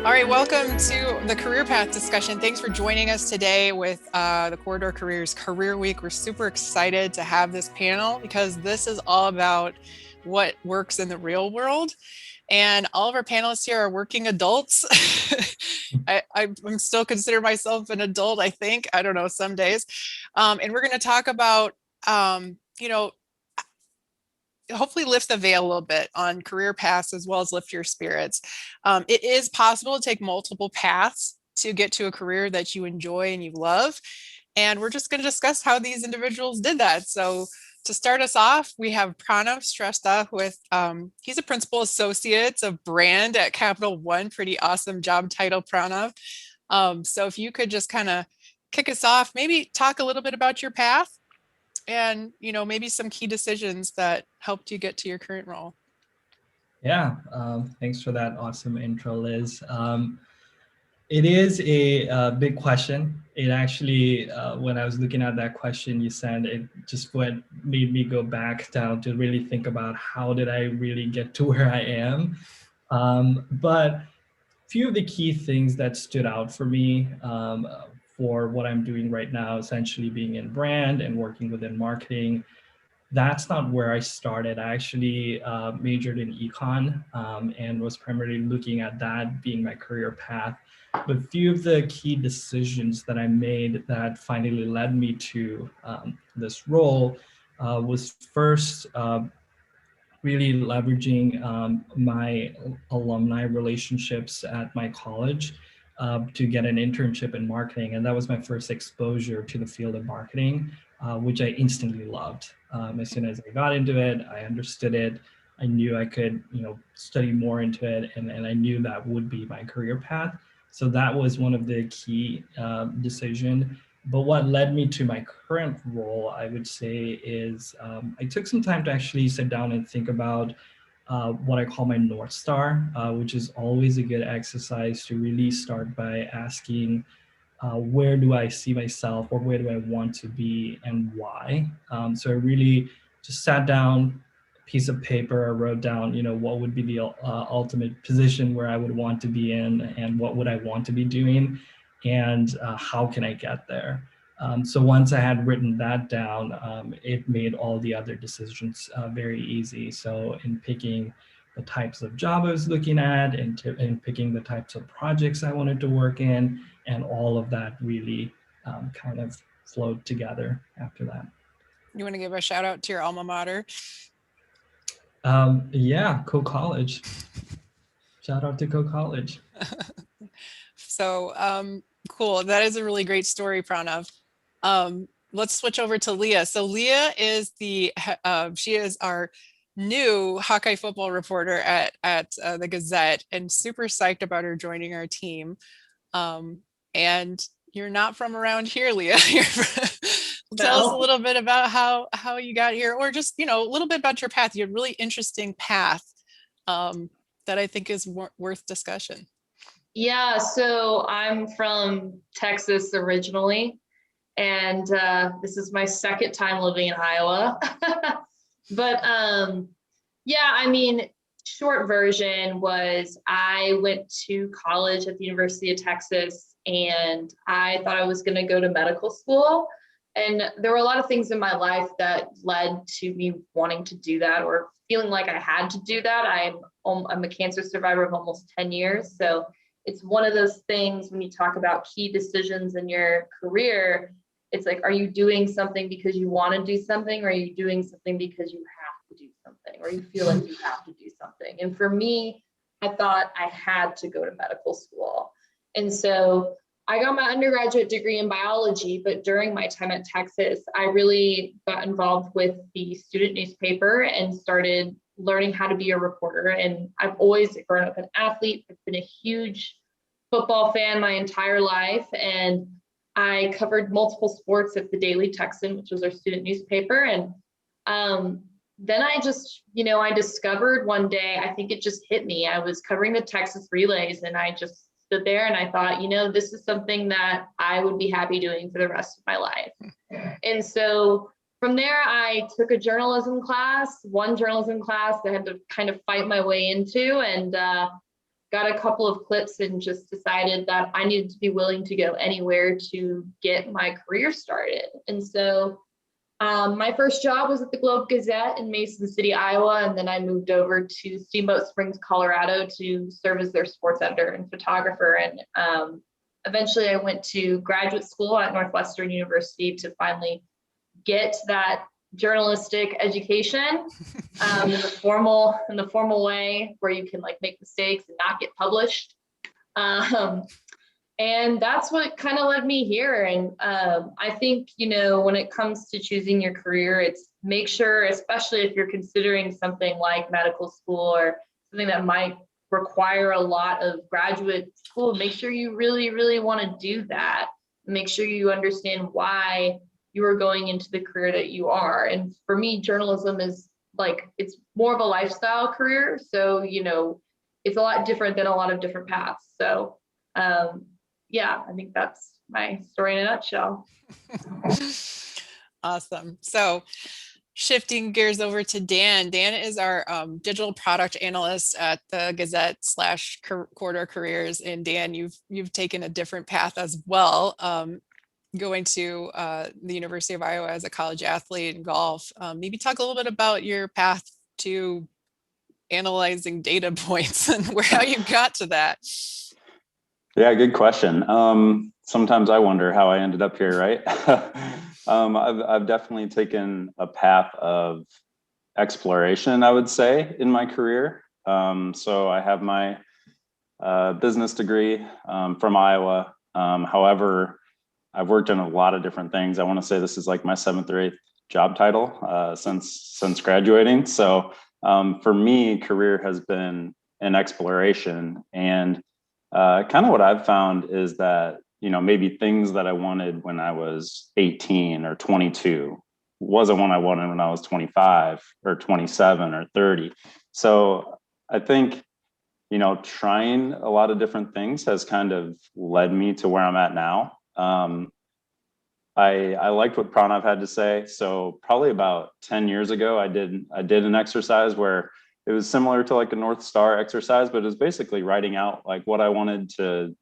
All right, welcome to the Career Path discussion. Thanks for joining us today with the Corridor Careers Career Week. We're super excited to have this panel because this is all about what works in the real world. And all of our panelists here are working adults. I'm still consider myself an adult, I think. I don't know, some days. And we're going to talk about, you know, hopefully lift the veil a little bit on career paths as well as lift your spirits. It is possible to take multiple paths to get to a career that you enjoy and you love. And we're just going to discuss how these individuals did that. So to start us off, we have Pranav Shrestha with, he's a principal associate of brand at Capital One. Pretty awesome job title, Pranav. So if you could just kind of kick us off, maybe talk a little bit about your path and maybe some key decisions that helped you get to your current role. Yeah, thanks for that awesome intro, Liz. It is a big question. It actually, when I was looking at that question you sent, it just made me go back down to really think about how did I really get to where I am. But a few of the key things that stood out for me for what I'm doing right now, essentially being in brand and working within marketing, that's not where I started. I actually majored in econ and was primarily looking at that being my career path. But a few of the key decisions that I made that finally led me to this role was first really leveraging my alumni relationships at my college to get an internship in marketing. And that was my first exposure to the field of marketing, which I instantly loved. As soon as I got into it, I understood it. I knew I could, study more into it, and I knew that would be my career path. So that was one of the key decision. But what led me to my current role, I would say, is I took some time to actually sit down and think about what I call my North Star, which is always a good exercise to really start by asking, where do I see myself, or where do I want to be, and why? So I really just sat down, piece of paper, I wrote down, what would be the ultimate position where I would want to be in, and what would I want to be doing, and how can I get there? So once I had written that down, it made all the other decisions very easy. So in picking the types of job I was looking at, and picking the types of projects I wanted to work in, and all of that really kind of flowed together after that. You want to give a shout out to your alma mater? Yeah, Co College. Shout out to Co College. So cool. That is a really great story, Pranav. Let's switch over to Leah. So Leah is she is our new Hawkeye football reporter at the Gazette, and super psyched about her joining our team. And you're not from around here, Leah. Tell us a little bit about how you got here, or just a little bit about your path. You had a really interesting path that I think is worth discussion. Yeah, so I'm from Texas originally, and this is my second time living in Iowa. But yeah, I mean, short version was I went to college at the University of Texas, and I thought I was going to go to medical school. And there were a lot of things in my life that led to me wanting to do that, or feeling like I had to do that. I'm a cancer survivor of almost 10 years. So it's one of those things when you talk about key decisions in your career, it's like, are you doing something because you want to do something, or are you doing something because you have to do something, or you feel like you have to do something? And for me, I thought I had to go to medical school. And so I got my undergraduate degree in biology, but during my time at Texas, I really got involved with the student newspaper and started learning how to be a reporter. And I've always grown up an athlete. I've been a huge football fan my entire life. And I covered multiple sports at the Daily Texan, which was our student newspaper. And then I just, I discovered one day, I think it just hit me. I was covering the Texas relays, and I just stood there and I thought, this is something that I would be happy doing for the rest of my life. And so from there, I took a journalism class, one journalism class that I had to kind of fight my way into. And got a couple of clips and just decided that I needed to be willing to go anywhere to get my career started. And so my first job was at the Globe Gazette in Mason City, Iowa, and then I moved over to Steamboat Springs, Colorado to serve as their sports editor and photographer. And eventually I went to graduate school at Northwestern University to finally get that journalistic education in the formal way where you can like make mistakes and not get published. And that's what kind of led me here. And I think, when it comes to choosing your career, it's make sure, especially if you're considering something like medical school or something that might require a lot of graduate school, make sure you really, really want to do that. Make sure you understand why you are going into the career that you are. And for me, journalism is it's more of a lifestyle career. So, it's a lot different than a lot of different paths. So, yeah, I think that's my story in a nutshell. Awesome. So shifting gears over to Dan. Dan is our digital product analyst at the Gazette / Corridor Careers. And Dan, you've taken a different path as well, going to the University of Iowa as a college athlete in golf. Maybe talk a little bit about your path to analyzing data points and how you got to that. Yeah, good question. Sometimes I wonder how I ended up here, right? I've definitely taken a path of exploration, I would say, in my career. So I have my business degree from Iowa. However, I've worked in a lot of different things. I want to say this is like my 7th or 8th job title since graduating. So for me, career has been an exploration. And kind of what I've found is that, maybe things that I wanted when I was 18 or 22 wasn't what I wanted when I was 25 or 27 or 30. So I think, trying a lot of different things has kind of led me to where I'm at now. I liked what Pranav had to say. So probably about 10 years ago, I did an exercise where it was similar to like a North Star exercise, but it was basically writing out like what I wanted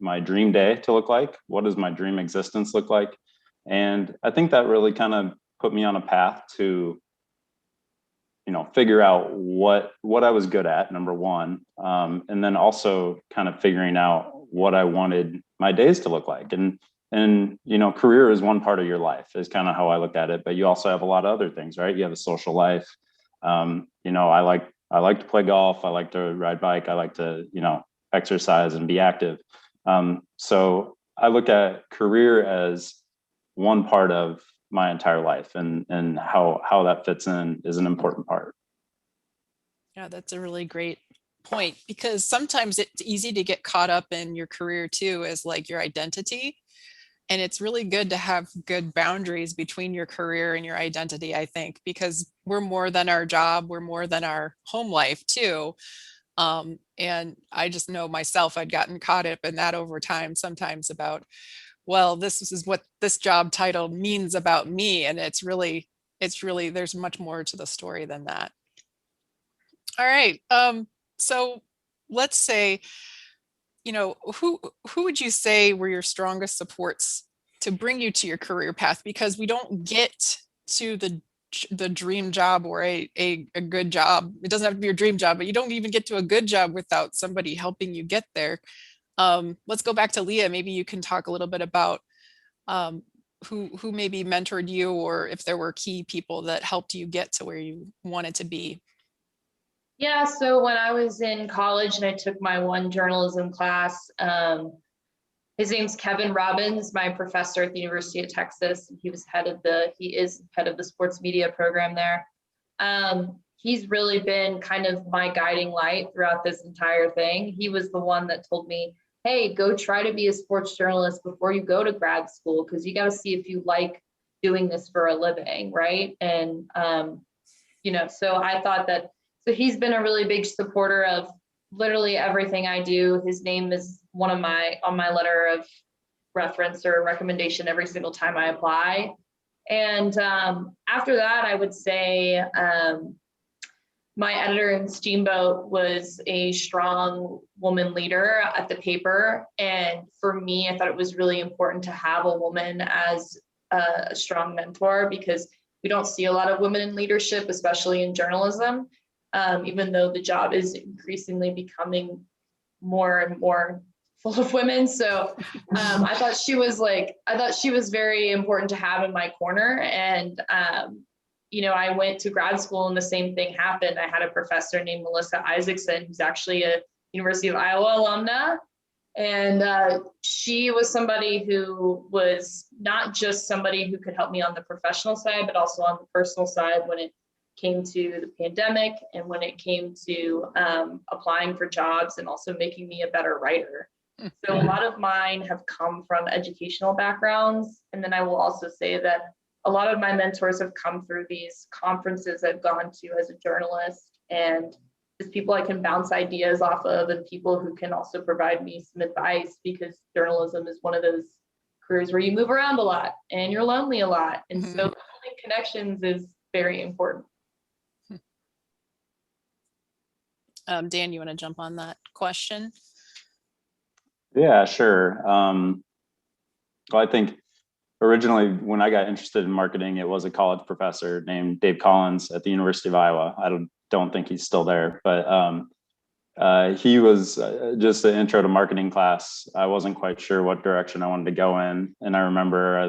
my dream day to look like. What does my dream existence look like? And I think that really kind of put me on a path to, figure out what I was good at, number one. And then also kind of figuring out what I wanted my days to look like. And career is one part of your life is kind of how I look at it, but you also have a lot of other things, right? You have a social life. I like to play golf. I like to ride bike. I like to, exercise and be active. So I look at career as one part of my entire life, and how that fits in is an important part. Yeah, that's a really great point, because sometimes it's easy to get caught up in your career too as like your identity. And it's really good to have good boundaries between your career and your identity, I think, because we're more than our job. We're more than our home life too. And I just know myself, I'd gotten caught up in that over time, sometimes about, well, this is what this job title means about me. And it's really, there's much more to the story than that. All right. So let's say, who would you say were your strongest supports to bring you to your career path? Because we don't get to the dream job or a good job. It doesn't have to be your dream job, but you don't even get to a good job without somebody helping you get there. Let's go back to Leah. Maybe you can talk a little bit about who maybe mentored you, or if there were key people that helped you get to where you wanted to be. Yeah, so when I was in college and I took my one journalism class, his name's Kevin Robbins, my professor at the University of Texas. He is head of the sports media program there. He's really been kind of my guiding light throughout this entire thing. He was the one that told me, hey, go try to be a sports journalist before you go to grad school, because you got to see if you like doing this for a living, right? And, so I thought that, so he's been a really big supporter of literally everything I do. His name is on my letter of reference or recommendation every single time I apply. And after that, I would say my editor in Steamboat was a strong woman leader at the paper. And for me, I thought it was really important to have a woman as a strong mentor, because we don't see a lot of women in leadership, especially in journalism, even though the job is increasingly becoming more and more full of women. So I thought she was very important to have in my corner. And I went to grad school and the same thing happened. I had a professor named Melissa Isaacson, who's actually a University of Iowa alumna. And she was somebody who was not just somebody who could help me on the professional side, but also on the personal side when it came to the pandemic and when it came to applying for jobs and also making me a better writer. So a lot of mine have come from educational backgrounds. And then I will also say that a lot of my mentors have come through these conferences I've gone to as a journalist, and just people I can bounce ideas off of, and people who can also provide me some advice, because journalism is one of those careers where you move around a lot and you're lonely a lot. And so building connections is very important. Dan, you want to jump on that question? Yeah, sure. Well, I think originally when I got interested in marketing, it was a college professor named Dave Collins at the University of Iowa. I don't think he's still there, but he was just an intro to marketing class. I wasn't quite sure what direction I wanted to go in. And I remember I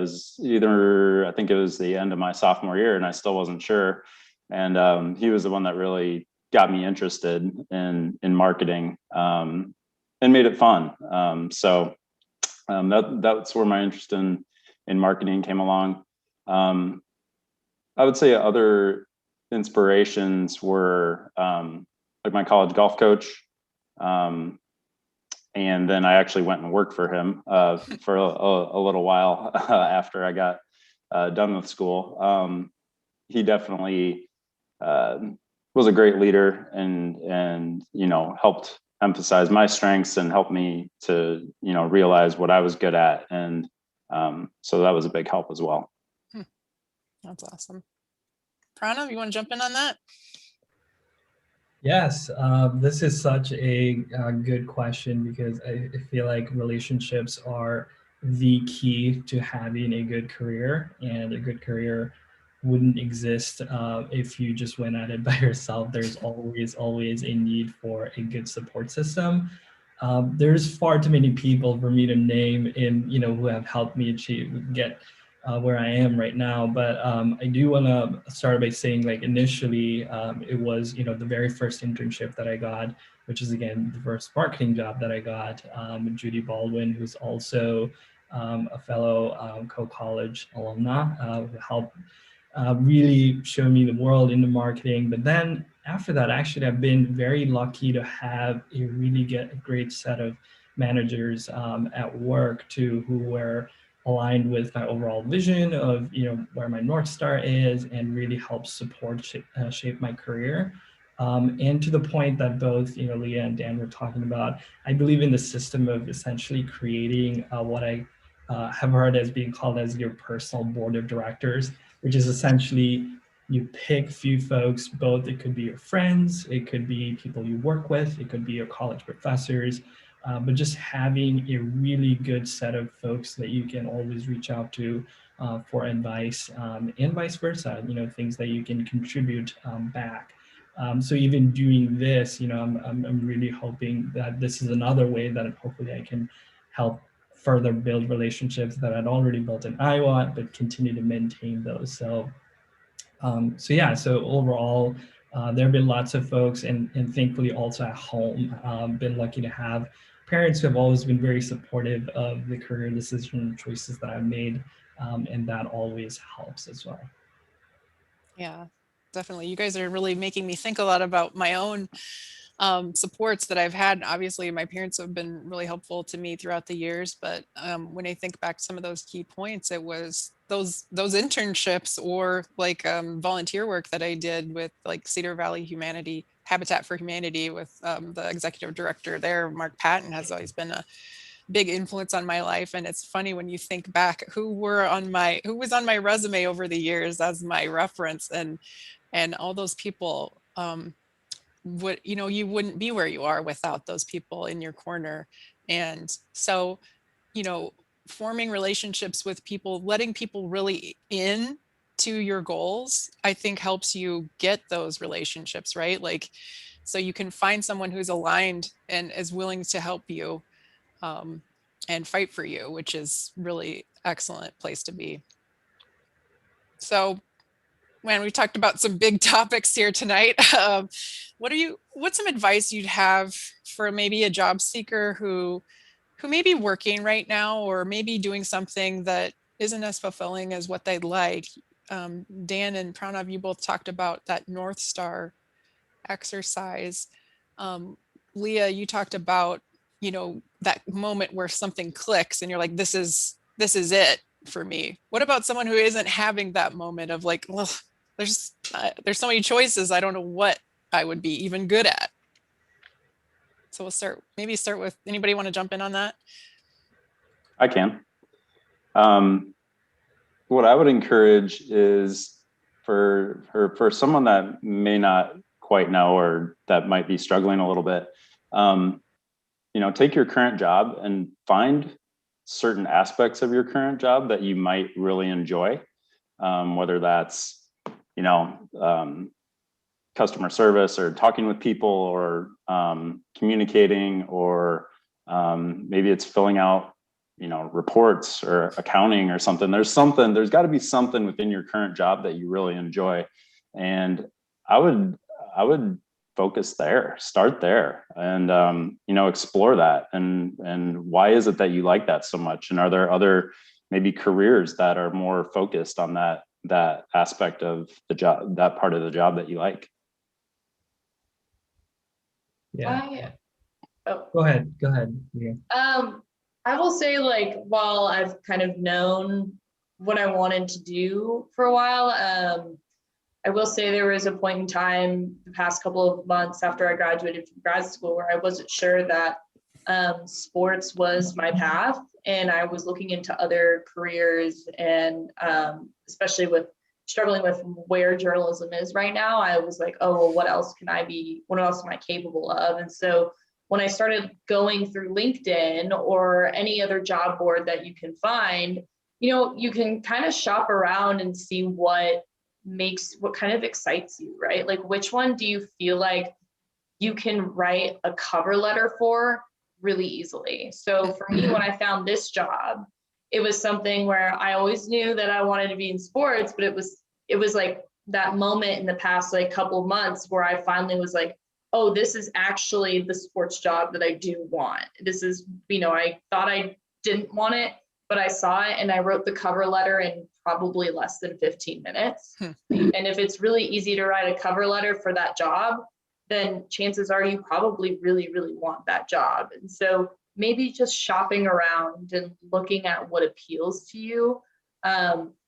think it was the end of my sophomore year, and I still wasn't sure. And he was the one that really got me interested in marketing and made it fun. So that's where my interest in marketing came along. I would say other inspirations were like my college golf coach. And then I actually went and worked for him for a little while after I got done with school. He definitely was a great leader and helped emphasize my strengths and helped me to realize what I was good at. And so that was a big help as well. That's awesome. Pranav, you want to jump in on that? Yes, this is such a good question, because I feel like relationships are the key to having a good career, and a good career wouldn't exist if you just went at it by yourself. There's always a need for a good support system. There's far too many people for me to name who have helped me get where I am right now. But I do want to start by saying, like, initially, it was, the very first internship that I got, which is, again, the first marketing job that I got. Judy Baldwin, who's also a fellow co-college alumna, who helped really show me the world in the marketing. But then after that, actually, I've been very lucky to have a great set of managers at work too, who were aligned with my overall vision of where my North Star is, and really help support shape my career. And to the point that both Leah and Dan were talking about, I believe in the system of essentially creating what I have heard as being called as your personal board of directors, which is essentially you pick few folks, both it could be your friends, it could be people you work with, it could be your college professors, but just having a really good set of folks that you can always reach out to for advice, and vice versa, things that you can contribute back. So even doing this, I'm really hoping that this is another way that hopefully I can help further build relationships that I'd already built in Iowa, but continue to maintain those. So overall, there have been lots of folks, and thankfully also at home, been lucky to have parents who have always been very supportive of the career decision and choices that I've made, and that always helps as well. Yeah, definitely. You guys are really making me think a lot about my own supports that I've had. Obviously, my parents have been really helpful to me throughout the years, but when I think back to some of those key points, it was those internships or like volunteer work that I did with like Cedar Valley Habitat for Humanity with the executive director there, Mark Patton, has always been a big influence on my life. And it's funny when you think back who was on my resume over the years as my reference, and all those people you wouldn't be where you are without those people in your corner. And so, forming relationships with people, letting people really in to your goals, I think helps you get those relationships, right? Like, so you can find someone who's aligned and is willing to help you, and fight for you, which is really excellent place to be. So, man, we talked about some big topics here tonight. What's some advice you'd have for maybe a job seeker who may be working right now, or maybe doing something that isn't as fulfilling as what they'd like? Dan and Pranav, you both talked about that North Star exercise. Leah, you talked about, that moment where something clicks and you're like, this is it for me. What about someone who isn't having that moment of like, well, there's so many choices, I don't know what I would be even good at? So we'll start with, anybody want to jump in on that? I can. What I would encourage is for someone that may not quite know, or that might be struggling a little bit, take your current job and find certain aspects of your current job that you might really enjoy, whether that's, customer service, or talking with people, or communicating, or maybe it's filling out, reports, or accounting, or something. There's got to be something within your current job that you really enjoy. And I would focus there, start there, and, explore that. And why is it that you like that so much? And are there other maybe careers that are more focused on that aspect of the job, that part of the job that you like? Yeah. Go ahead. Yeah. I will say, like, while I've kind of known what I wanted to do for a while, I will say there was a point in time the past couple of months after I graduated from grad school where I wasn't sure that sports was my path, and I was looking into other careers, and especially with struggling with where journalism is right now, I was like, oh, well, what else am I capable of? And so when I started going through LinkedIn or any other job board that you can find, you can kind of shop around and see what kind of excites you, right? Like, which one do you feel like you can write a cover letter for really easily? So for me, when I found this job, it was something where I always knew that I wanted to be in sports, but it was like that moment in the past, like, couple of months where I finally was like, oh, this is actually the sports job that I do want. This is, I thought I didn't want it, but I saw it and I wrote the cover letter in probably less than 15 minutes. And if it's really easy to write a cover letter for that job, then chances are you probably really, really want that job. And so maybe just shopping around and looking at what appeals to you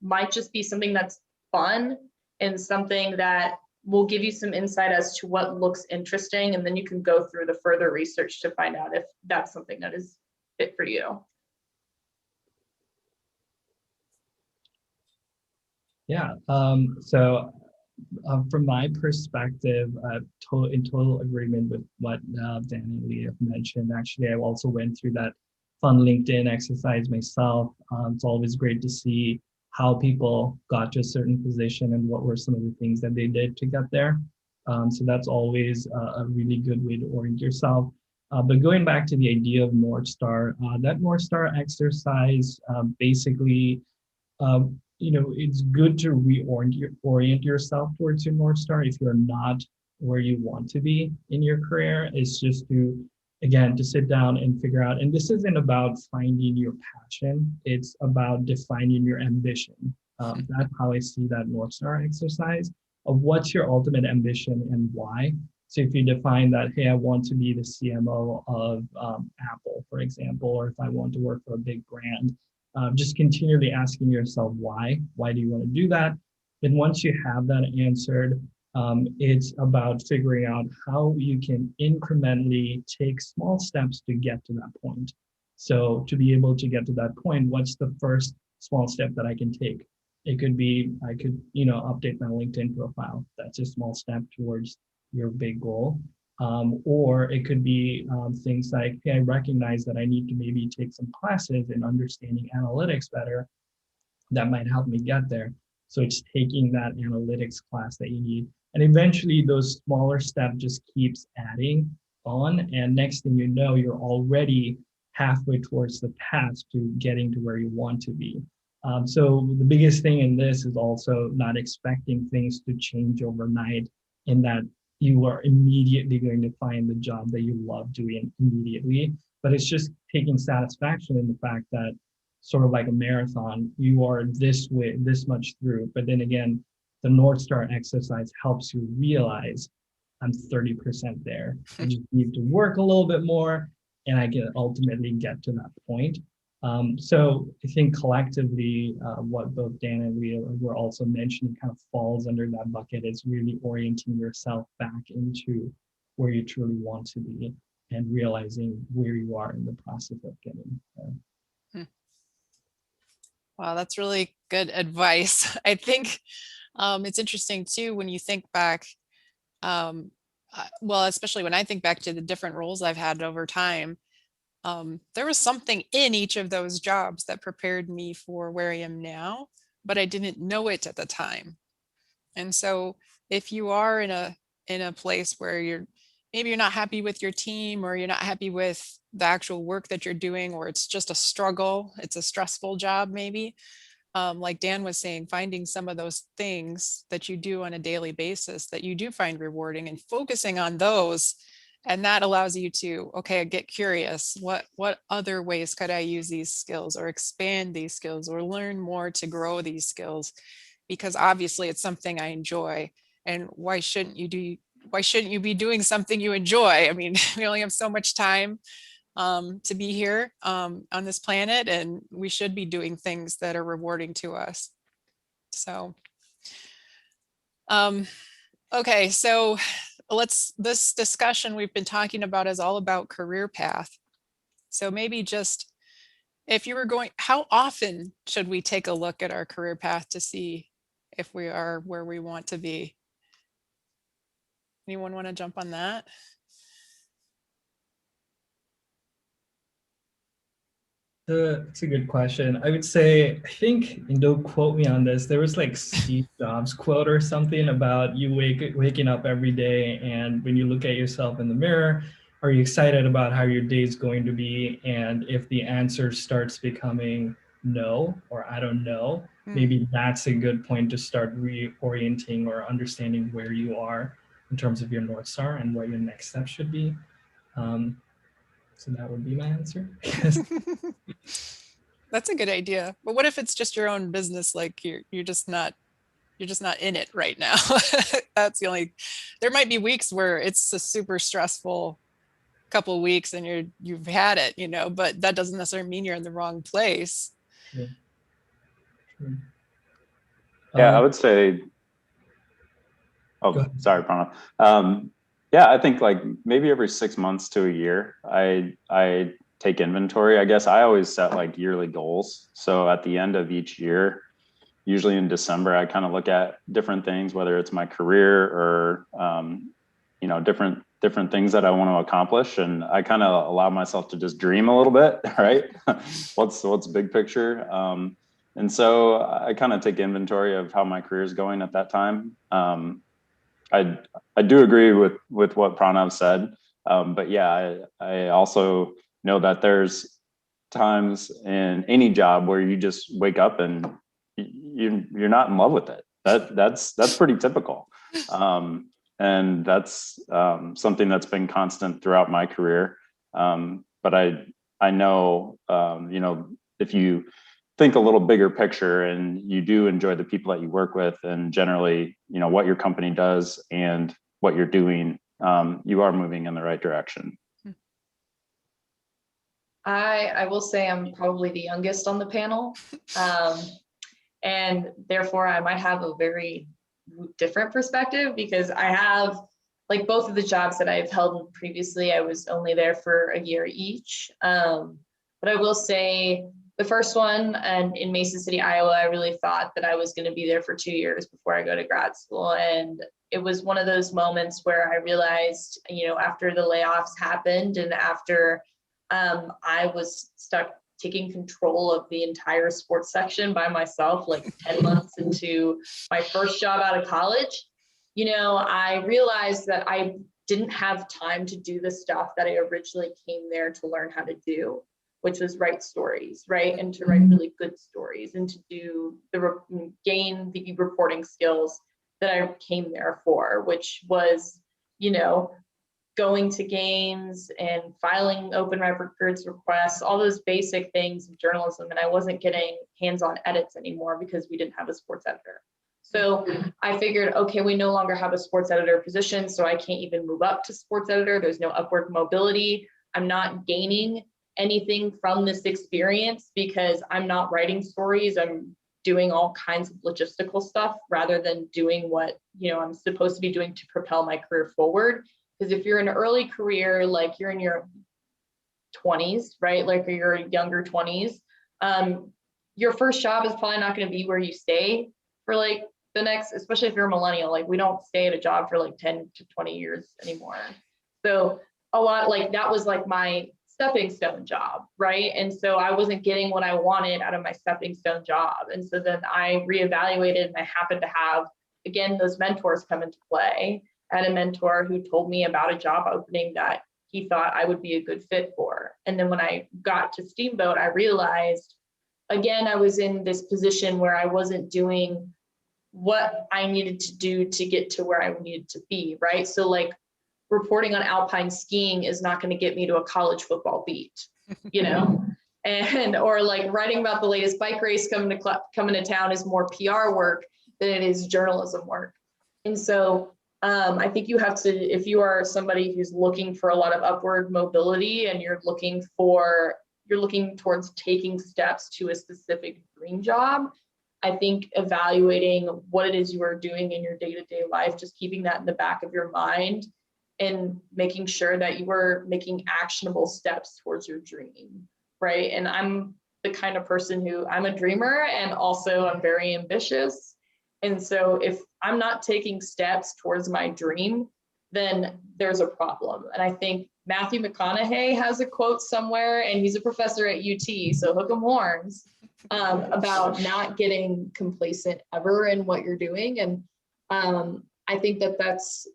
might just be something that's fun and something that will give you some insight as to what looks interesting. And then you can go through the further research to find out if that's something that is fit for you. Yeah. So from my perspective, in total agreement with what Dan and Leah mentioned. Actually, I also went through that fun LinkedIn exercise myself. It's always great to see how people got to a certain position and what were some of the things that they did to get there. So that's always a really good way to orient yourself. But going back to the idea of North Star, that North Star exercise basically, it's good to orient yourself towards your North Star if you're not where you want to be in your career. It's just to sit down and figure out, and this isn't about finding your passion, it's about defining your ambition. That's how I see that North Star exercise of what's your ultimate ambition and why. So if you define that, hey, I want to be the CMO of Apple, for example, or if I want to work for a big brand, just continually asking yourself why do you want to do that? Then once you have that answered, it's about figuring out how you can incrementally take small steps to get to that point. So to be able to get to that point, what's the first small step that I can take? It could be, I could, update my LinkedIn profile. That's a small step towards your big goal. Or it could be things like, hey, I recognize that I need to maybe take some classes in understanding analytics better that might help me get there. So it's taking that analytics class that you need. And eventually those smaller steps just keeps adding on. And next thing you know, you're already halfway towards the path to getting to where you want to be. So the biggest thing in this is also not expecting things to change overnight, in that you are immediately going to find the job that you love doing immediately. But it's just taking satisfaction in the fact that, sort of like a marathon, you are this way, this much through. But then again, the North Star exercise helps you realize I'm 30% there. I just need to work a little bit more and I can ultimately get to that point. So I think collectively, what both Dan and we were also mentioning kind of falls under that bucket, is really orienting yourself back into where you truly want to be and realizing where you are in the process of getting there. Wow, that's really good advice. I think it's interesting too when you think back, well, especially when I think back to the different roles I've had over time, there was something in each of those jobs that prepared me for where I am now, but I didn't know it at the time. And so if you are in a place where maybe you're not happy with your team, or you're not happy with the actual work that you're doing, or it's just a struggle, it's a stressful job maybe, like Dan was saying, finding some of those things that you do on a daily basis that you do find rewarding and focusing on those. And that allows you to, okay, get curious. What other ways could I use these skills or expand these skills or learn more to grow these skills? Because obviously it's something I enjoy. And why shouldn't you be doing something you enjoy? I mean, we only have so much time to be here on this planet, and we should be doing things that are rewarding to us. So, okay, so this discussion we've been talking about is all about career path. So maybe just, if you were going, how often should we take a look at our career path to see if we are where we want to be? Anyone want to jump on that? It's a good question. I would say, I think, and don't quote me on this, there was like Steve Jobs quote or something about you waking up every day, and when you look at yourself in the mirror, are you excited about how your day is going to be? And if the answer starts becoming no, or I don't know, maybe that's a good point to start reorienting or understanding where you are in terms of your North Star and what your next step should be. So that would be my answer. That's a good idea. But what if it's just your own business? Like you're just not in it right now. That's the only, there might be weeks where it's a super stressful couple of weeks and you've had it, but that doesn't necessarily mean you're in the wrong place. True. Yeah, I would say, sorry, Pranav. Yeah, I think like maybe every 6 months to a year, I take inventory. I guess I always set like yearly goals. So at the end of each year, usually in December, I kind of look at different things, whether it's my career or, different things that I want to accomplish. And I kind of allow myself to just dream a little bit, right? What's big picture? And so I kind of take inventory of how my career is going at that time. I do agree with what Pranav said. But yeah, I also know that there's times in any job where you just wake up and you're not in love with it. That's pretty typical. And that's something that's been constant throughout my career. But I know, if you think a little bigger picture and you do enjoy the people that you work with and generally, what your company does and what you're doing, you are moving in the right direction. I will say I'm probably the youngest on the panel. And therefore I might have a very different perspective, because I have, like, both of the jobs that I've held previously, I was only there for a year each. But I will say the first one, and in Mason City, Iowa, I really thought that I was going to be there for 2 years before I go to grad school. And it was one of those moments where I realized, after the layoffs happened and after I was stuck taking control of the entire sports section by myself, like 10 months into my first job out of college, I realized that I didn't have time to do the stuff that I originally came there to learn how to do, which was write stories, right? And to write really good stories and to gain the reporting skills that I came there for, which was, going to games and filing open records requests, all those basic things of journalism. And I wasn't getting hands-on edits anymore because we didn't have a sports editor. So I figured, okay, we no longer have a sports editor position, so I can't even move up to sports editor. There's no upward mobility. I'm not gaining anything from this experience because I'm not writing stories. I'm doing all kinds of logistical stuff rather than doing what, I'm supposed to be doing to propel my career forward. Because if you're in an early career, like you're in your 20s, right? Like your younger 20s, your first job is probably not going to be where you stay for like the next, especially if you're a millennial, like we don't stay at a job for like 10 to 20 years anymore. So a lot, like that was like my stepping stone job, right? And so I wasn't getting what I wanted out of my stepping stone job. And so then I reevaluated, and I happened to have, again, those mentors come into play. I had a mentor who told me about a job opening that he thought I would be a good fit for. And then when I got to Steamboat, I realized, again, I was in this position where I wasn't doing what I needed to do to get to where I needed to be, right? So like reporting on alpine skiing is not going to get me to a college football beat, and or like writing about the latest bike race coming to town is more PR work than it is journalism work. And so I think you have to, if you are somebody who's looking for a lot of upward mobility and you're looking towards taking steps to a specific dream job, I think evaluating what it is you are doing in your day-to-day life, just keeping that in the back of your mind and making sure that you are making actionable steps towards your dream, right? And I'm the kind of person who, I'm a dreamer and also I'm very ambitious. And so if I'm not taking steps towards my dream, then there's a problem. And I think Matthew McConaughey has a quote somewhere, and he's a professor at UT, so hook 'em horns, about not getting complacent ever in what you're doing. And I think that's,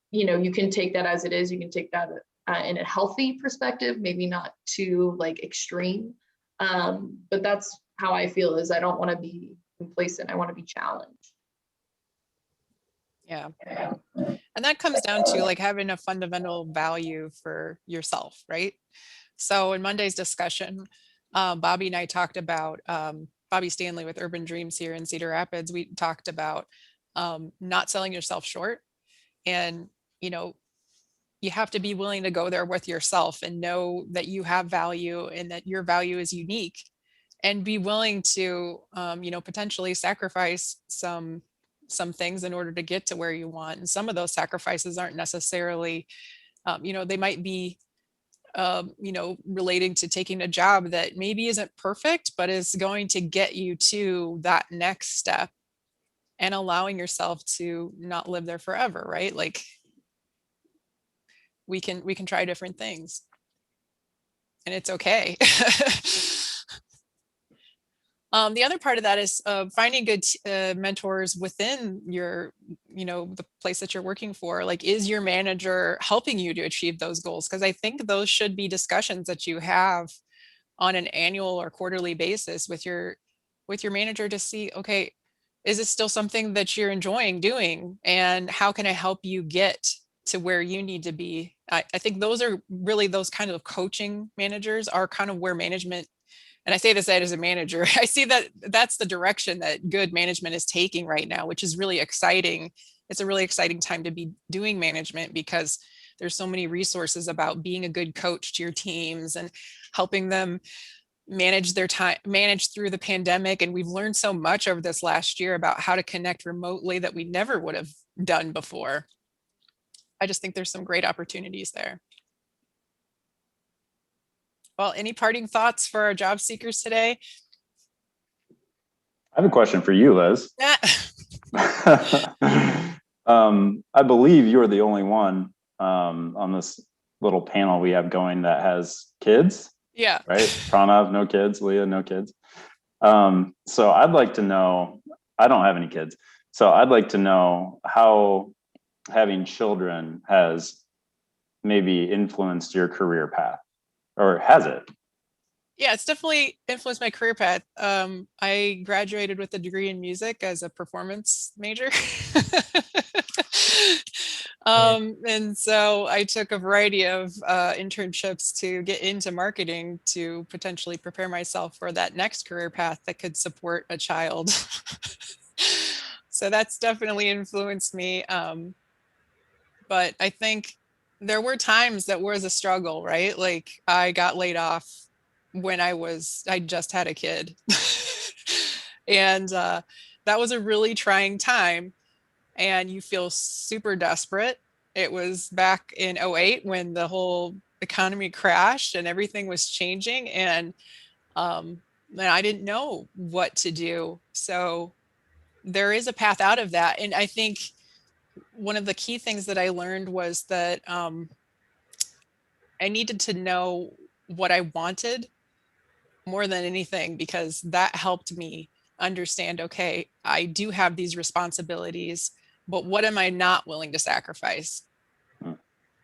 you can take that as it is. You can take that in a healthy perspective, maybe not too like extreme. But that's how I feel, is I don't want to be complacent. I want to be challenged. Yeah. And that comes down to like having a fundamental value for yourself, right? So in Monday's discussion, Bobby and I talked about, Bobby Stanley with Urban Dreams here in Cedar Rapids, we talked about not selling yourself short. And, you have to be willing to go there with yourself and know that you have value and that your value is unique, and be willing to, potentially sacrifice some things in order to get to where you want. And some of those sacrifices aren't necessarily, they might be, relating to taking a job that maybe isn't perfect, but is going to get you to that next step, and allowing yourself to not live there forever, right? Like we can try different things, and it's okay. The other part of that is finding good mentors within your, the place that you're working for. Like, is your manager helping you to achieve those goals? Because I think those should be discussions that you have on an annual or quarterly basis with your manager to see, okay, is it still something that you're enjoying doing? And how can I help you get to where you need to be? I think those are really, those kind of coaching managers are kind of where management, and I say this as a manager, I see that that's the direction that good management is taking right now, which is really exciting. It's a really exciting time to be doing management, because there's so many resources about being a good coach to your teams and helping them manage their time, manage through the pandemic. And we've learned so much over this last year about how to connect remotely that we never would have done before. I just think there's some great opportunities there. Well, any parting thoughts for our job seekers today? I have a question for you, Liz. I believe you're the only one on this little panel we have going that has kids. Yeah. Right? Pranav, no kids. Leah, no kids. So I'd like to know, I don't have any kids. So I'd like to know how having children has maybe influenced your career path, or has it? Yeah, it's definitely influenced my career path. I graduated with a degree in music as a performance major. And so I took a variety of internships to get into marketing to potentially prepare myself for that next career path that could support a child. So that's definitely influenced me. But I think there were times that was a struggle, right? Like I got laid off when I just had a kid. And that was a really trying time. And you feel super desperate. It was back in 08 when the whole economy crashed and everything was changing. And I didn't know what to do. So there is a path out of that. And I think one of the key things that I learned was that I needed to know what I wanted more than anything, because that helped me understand, okay, I do have these responsibilities, but what am I not willing to sacrifice?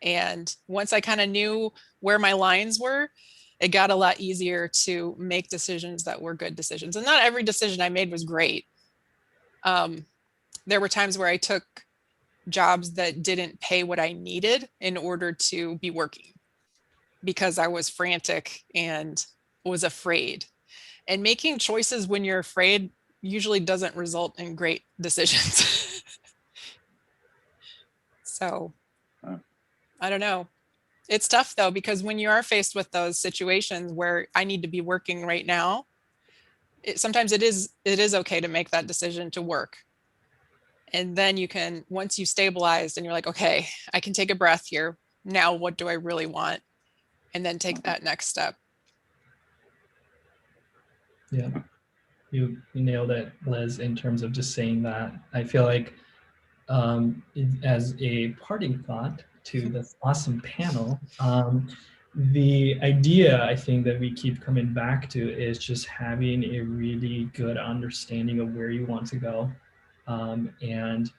And once I kind of knew where my lines were, it got a lot easier to make decisions that were good decisions. And not every decision I made was great. There were times where I took jobs that didn't pay what I needed in order to be working because I was frantic and was afraid. And making choices when you're afraid usually doesn't result in great decisions. So I don't know. It's tough though, because when you are faced with those situations where I need to be working right now, sometimes it is okay to make that decision to work. And then you can, once you stabilized and you're like, okay, I can take a breath here. Now, what do I really want? And then take that next step. Yeah, you nailed it, Liz, in terms of just saying that. I feel like as a parting thought to this awesome panel, the idea I think that we keep coming back to is just having a really good understanding of where you want to go, and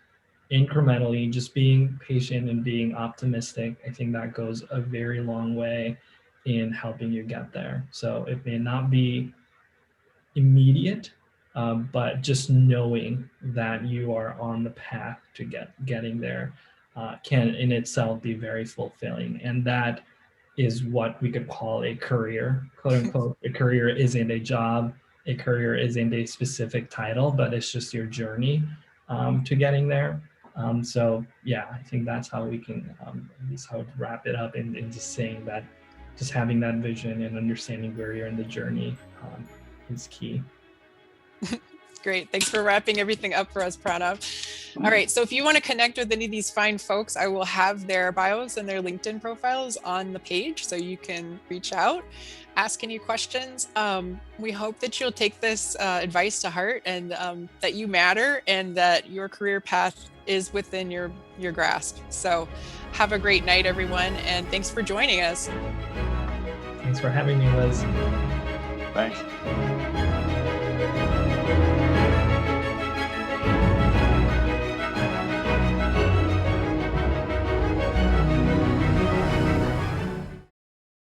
incrementally just being patient and being optimistic. I think that goes a very long way in helping you get there. So it may not be immediate, but just knowing that you are on the path to getting there can in itself be very fulfilling. And that is what we could call a career, quote unquote. A career isn't a job, a career isn't a specific title, but it's just your journey to getting there. So yeah, I think that's how we can at least how to wrap it up in just saying that just having that vision and understanding where you're in the journey is key. Great. Thanks for wrapping everything up for us, Pranav. All right. So if you want to connect with any of these fine folks, I will have their bios and their LinkedIn profiles on the page so you can reach out, ask any questions. We hope that you'll take this advice to heart, and that you matter and that your career path is within your grasp. So have a great night, everyone. And thanks for joining us. Thanks for having me, Liz. Thanks.